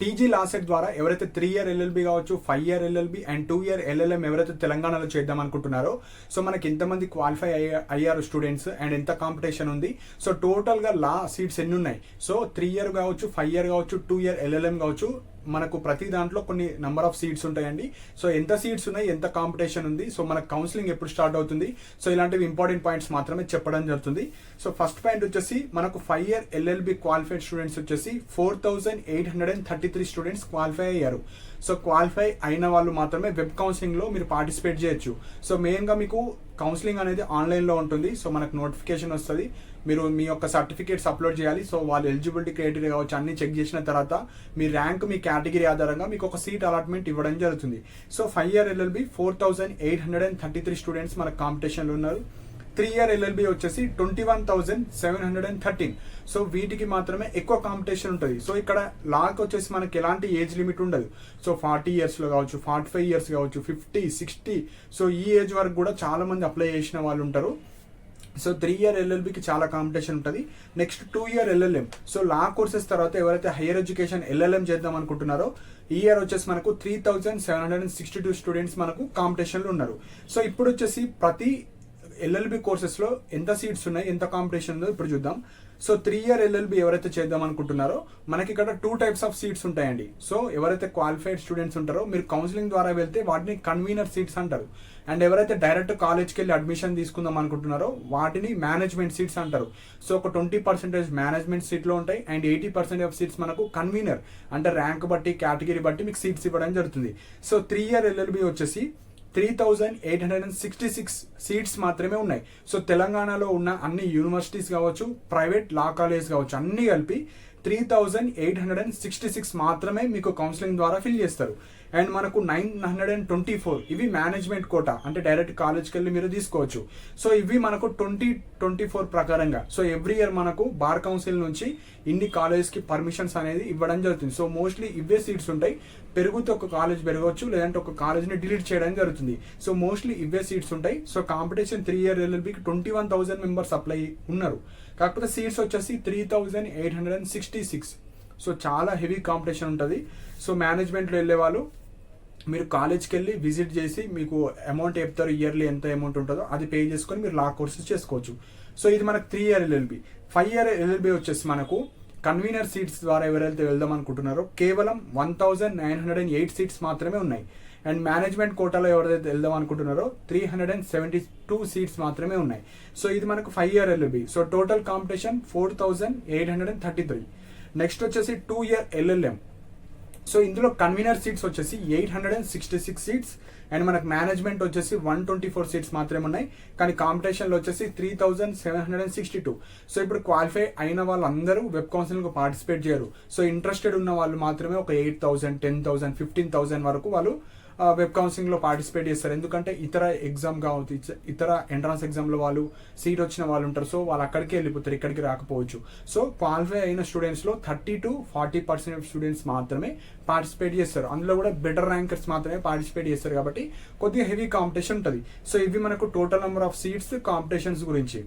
TG LAWCET ద్వారా ఎవరైతే 3 year LLB కావచ్చు, 5 year LLB and 2 year LLM ఎవరైతే తెలంగాణలో చేద్దాం అనుకుంటున్నారో, సో మనకి ఎంతమంది క్వాలిఫై అయ్యారు స్టూడెంట్స్ అండ్ ఎంత కాంపిటీషన్ ఉంది, సో టోటల్గా లా సీట్స్ ఎన్ని ఉన్నాయి, సో 3 ఇయర్ కావచ్చు, 5 ఇయర్ కావచ్చు, 2 ఇయర్ ఎల్ఎల్ఎం కావచ్చు, మనకు ప్రతి దాంట్లో కొన్ని నెంబర్ ఆఫ్ సీట్స్ ఉంటాయండి. సో ఎంత సీట్స్ ఉన్నాయి, ఎంత కాంపిటీషన్ ఉంది, సో మనకు కౌన్సిలింగ్ ఎప్పుడు స్టార్ట్ అవుతుంది, సో ఇలాంటివి ఇంపార్టెంట్ పాయింట్స్ మాత్రమే చెప్పడం జరుగుతుంది. సో ఫస్ట్ పాయింట్ వచ్చేసి మనకు 5 ఇయర్ ఎల్ఎల్బి క్వాలిఫైడ్ స్టూడెంట్స్ వచ్చేసి 4833 స్టూడెంట్స్ క్వాలిఫై అయ్యారు. సో క్వాలిఫై అయిన వాళ్ళు మాత్రమే వెబ్ కౌన్సిలింగ్లో మీరు పార్టిసిపేట్ చేయొచ్చు. సో మెయిన్గా మీకు కౌన్సిలింగ్ అనేది ఆన్లైన్లో ఉంటుంది. సో మనకు నోటిఫికేషన్ వస్తుంది, మీరు మీ యొక్క సర్టిఫికేట్స్ అప్లోడ్ చేయాలి. సో వాళ్ళు ఎలిజిబిలిటీ క్రైటీరియా కావచ్చు అన్ని చెక్ చేసిన తర్వాత మీ ర్యాంక్, మీ కేటగిరీ ఆధారంగా మీకు ఒక సీట్ అలాట్మెంట్ ఇవ్వడం జరుగుతుంది. సో 5 ఇయర్ ఎల్ఎల్బి 4833 స్టూడెంట్స్ మనకు కాంపిటీషన్లో ఉన్నారు. 3 ఇయర్ ఎల్ఎల్బి వచ్చేసి 21,713. సో వీటికి మాత్రమే ఎక్కువ కాంపిటీషన్ ఉంటుంది. సో ఇక్కడ లాకి వచ్చేసి మనకి ఎలాంటి ఏజ్ లిమిట్ ఉండదు. సో 40 ఇయర్స్లో కావచ్చు, 45 ఇయర్స్ కావచ్చు, 50, 60, సో ఈ ఏజ్ వరకు కూడా చాలా మంది అప్లై చేసిన వాళ్ళు ఉంటారు. సో 3 ఇయర్ ఎల్ఎల్బికి చాలా కాంపిటీషన్ ఉంటుంది. Next 2 year LLM. సో లా కోర్సెస్ తర్వాత ఎవరైతే హైయర్ ఎడ్యుకేషన్ ఎల్ఎల్ఎం చేద్దాం అనుకుంటున్నారో, ఈ ఇయర్ వచ్చేసి మనకు 3,762 స్టూడెంట్స్ మనకు కాంపిటీషన్లో ఉన్నారు. సో ఇప్పుడు వచ్చేసి ప్రతి ఎల్ఎల్బి కోర్సెస్లో ఎంత సీట్స్ ఉన్నాయి, ఎంత కాంపిటీషన్ ఉందో ఇప్పుడు చూద్దాం. సో 3 ఇయర్ ఎల్ఎల్బి ఎవరైతే చేద్దాం అనుకుంటున్నారో మనకి ఇక్కడ 2 టైప్స్ ఆఫ్ సీట్స్ ఉంటాయండి. సో ఎవరైతే క్వాలిఫైడ్ స్టూడెంట్స్ ఉంటారో మీరు కౌన్సిలింగ్ ద్వారా వెళ్తే వాటిని కన్వీనర్ సీట్స్ అంటారు. అండ్ ఎవరైతే డైరెక్ట్ కాలేజ్కి వెళ్ళి అడ్మిషన్ తీసుకుందాం అనుకుంటున్నారో వాటిని మేనేజ్మెంట్ సీట్స్ అంటారు. సో ఒక 20% మేనేజ్మెంట్ సీట్లో ఉంటాయి అండ్ 80% ఆఫ్ సీట్స్ మనకు కన్వీనర్ అంటే ర్యాంక్ బట్టి, కేటగిరీ బట్టి మీకు సీట్స్ ఇవ్వడం జరుగుతుంది. సో 3 ఇయర్ ఎల్ఎల్బి వచ్చేసి 3,866 సీట్స్ మాత్రమే ఉన్నాయి. సో తెలంగాణలో ఉన్న అన్ని యూనివర్సిటీస్ కావచ్చు, ప్రైవేట్ లా కాలేజ్ కావచ్చు, అన్ని కలిపి 3,866 మాత్రమే మీకు కౌన్సిలింగ్ ద్వారా ఫిల్ చేస్తారు. అండ్ మనకు 924 ఇవి మేనేజ్మెంట్ కోటా అంటే డైరెక్ట్ కాలేజ్కి వెళ్ళి మీరు తీసుకోవచ్చు. సో ఇవి మనకు 2024 ప్రకారంగా సో ఎవ్రీ ఇయర్ మనకు బార్ కౌన్సిల్ నుంచి ఇన్ని కాలేజ్కి పర్మిషన్స్ అనేది ఇవ్వడం జరుగుతుంది. సో మోస్ట్లీ ఇవే సీట్స్ ఉంటాయి. పెరిగితే ఒక కాలేజ్ పెరగవచ్చు, లేదంటే ఒక కాలేజ్ని డిలీట్ చేయడం జరుగుతుంది. సో మోస్ట్లీ ఇవే సీట్స్ ఉంటాయి. సో కాంపిటీషన్ 3 ఇయర్ ఎల్ఎల్బికి 21,000 మెంబర్స్ అప్లై ఉన్నారు. కాకపోతే సీట్స్ వచ్చేసి 3,866. సో చాలా హెవీ కాంపిటీషన్ ఉంటుంది. సో మేనేజ్మెంట్లో వెళ్ళే వాళ్ళు మీరు కాలేజ్కి వెళ్ళి విజిట్ చేసి మీకు అమౌంట్ చెప్తారు, ఇయర్లీ ఎంత అమౌంట్ ఉంటుందో అది పే చేసుకొని మీరు లా కోర్సెస్ చేసుకోవచ్చు. సో ఇది మనకు 3 ఇయర్ ఎల్ఎల్బి. 5 ఇయర్ ఎల్ఎల్బి వచ్చేసి మనకు కన్వీనర్ సీట్స్ ద్వారా ఎవరైతే వెళ్దాం అనుకుంటున్నారో కేవలం 1,908 సీట్స్ మాత్రమే ఉన్నాయి. అండ్ మేనేజ్మెంట్ కోటాలో ఎవరైతే వెళ్దాం అనుకుంటున్నారో 372 సీట్స్ మాత్రమే ఉన్నాయి. సో ఇది మనకు 5 year LLB. So total competition 4,833. Next వచ్చేసి 2 ఇయర్ ఎల్ఎల్ఎం. సో ఇందులో కన్వీనర్ సీట్స్ వచ్చేసి 866 సీట్స్ అండ్ మనకు మేనేజ్మెంట్ వచ్చేసి 124 సీట్స్ మాత్రమే ఉన్నాయి. కానీ కాంపిటీషన్లో వచ్చేసి 3,762. సో ఇప్పుడు క్వాలిఫై అయిన వాళ్ళందరూ వెబ్ కౌన్సిలింగ్ పార్టిసిపేట్ చేయరు. సో ఇంట్రెస్టెడ్ ఉన్న వాళ్ళు మాత్రమే ఒక 8,000, 10,000, 15,000 వరకు వాళ్ళు వెబ్ కౌన్సిలింగ్లో పార్టిసిపేట్ చేస్తారు. ఎందుకంటే ఇతర ఎగ్జామ్ కావచ్చు, ఇతర ఎంట్రన్స్ ఎగ్జామ్లో వాళ్ళు సీట్ వచ్చిన వాళ్ళు ఉంటారు. సో వాళ్ళు అక్కడికి వెళ్ళిపోతారు, ఇక్కడికి రాకపోవచ్చు. సో క్వాలిఫై అయిన స్టూడెంట్స్లో 30 to 40% ఆఫ్ స్టూడెంట్స్ మాత్రమే పార్టిసిపేట్ చేస్తారు. అందులో కూడా బెటర్ ర్యాంకర్స్ మాత్రమే పార్టిసిపేట్ చేస్తారు కాబట్టి కొద్దిగా హెవీ కాంపిటీషన్ ఉంటుంది. సో ఇవి మనకు total number of seats, competitions గురించి.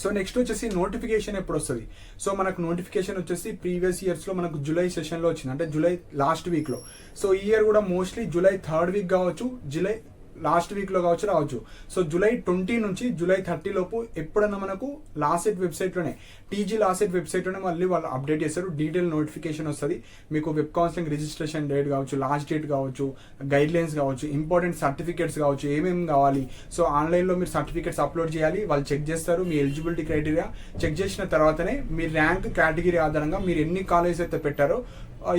సో నెక్స్ట్ వచ్చేసి నోటిఫికేషన్ ఎప్పుడు వస్తుంది. సో మనకు నోటిఫికేషన్ వచ్చేసి ప్రీవియస్ ఇయర్స్లో మనకు జూలై సెషన్లో వచ్చింది, అంటే జూలై లాస్ట్ వీక్లో. సో ఈ ఇయర్ కూడా మోస్ట్లీ జూలై 3rd వీక్ కావచ్చు, జూలై లాస్ట్ వీక్లో కావచ్చు రావచ్చు. సో జూలై 20 నుంచి జూలై 30 లోపు ఎప్పుడన్నా మనకు లాసెట్ వెబ్సైట్లోనే, టీజీ లాసెట్ వెబ్సైట్లోనే మళ్ళీ వాళ్ళు అప్డేట్ చేస్తారు. డీటెయిల్ నోటిఫికేషన్ వస్తుంది మీకు. వెబ్ కౌన్సిలింగ్ రిజిస్ట్రేషన్ డేట్ కావచ్చు, లాస్ట్ డేట్ కావచ్చు, గైడ్ లైన్స్ కావచ్చు, ఇంపార్టెంట్ సర్టిఫికేట్స్ కావచ్చు, ఏమేమి కావాలి. సో ఆన్లైన్లో మీరు సర్టిఫికేట్స్ అప్లోడ్ చేయాలి. వాళ్ళు చెక్ చేస్తారు మీ ఎలిజిబిలిటీ క్రైటీరియా. చెక్ చేసిన తర్వాతనే మీ ర్యాంక్, కేటగిరీ ఆధారంగా మీరు ఎన్ని కాలేజ్ అయితే పెట్టారో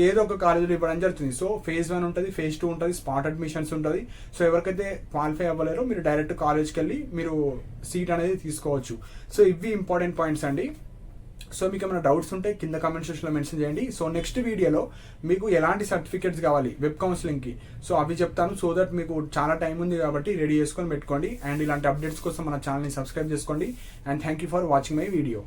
ఏదో ఒక కాలేజీలో ఇవ్వడం జరుగుతుంది. సో phase 1 ఉంటుంది, phase 2 ఉంటుంది, స్పాట్ అడ్మిషన్స్ ఉంటుంది. సో ఎవరికైతే క్వాలిఫై అవ్వలేరో మీరు డైరెక్ట్ కాలేజ్కి వెళ్ళి మీరు సీట్ అనేది తీసుకోవచ్చు. సో ఇవి ఇంపార్టెంట్ పాయింట్స్ అండి. సో మీకు ఏమైనా డౌట్స్ ఉంటే కింద కామెంట్ సెక్షన్లో మెన్షన్ చేయండి. సో నెక్స్ట్ వీడియోలో మీకు ఎలాంటి సర్టిఫికేట్స్ కావాలి వెబ్ కౌన్సిలింగ్కి, సో అవి చెప్తాను. సో దట్ మీకు చాలా టైం ఉంది కాబట్టి రెడీ చేసుకొని పెట్టుకోండి. అండ్ ఇలాంటి అప్డేట్స్ కోసం మన ఛానల్ని సబ్స్క్రైబ్ చేసుకోండి. And thank you for watching my video.